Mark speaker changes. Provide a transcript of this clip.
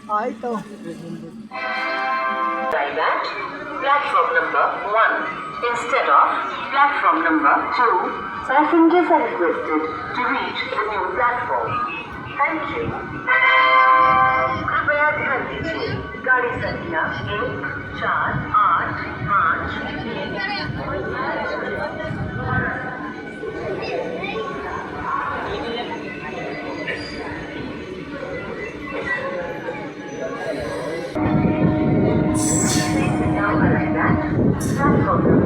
Speaker 1: Ito.
Speaker 2: Like that, platform number 1 instead of platform number 2. Passengers are requested to reach the new platform. Thank you. कृपया ध्यान दीजिए गाड़ी संख्या 1 4 8 5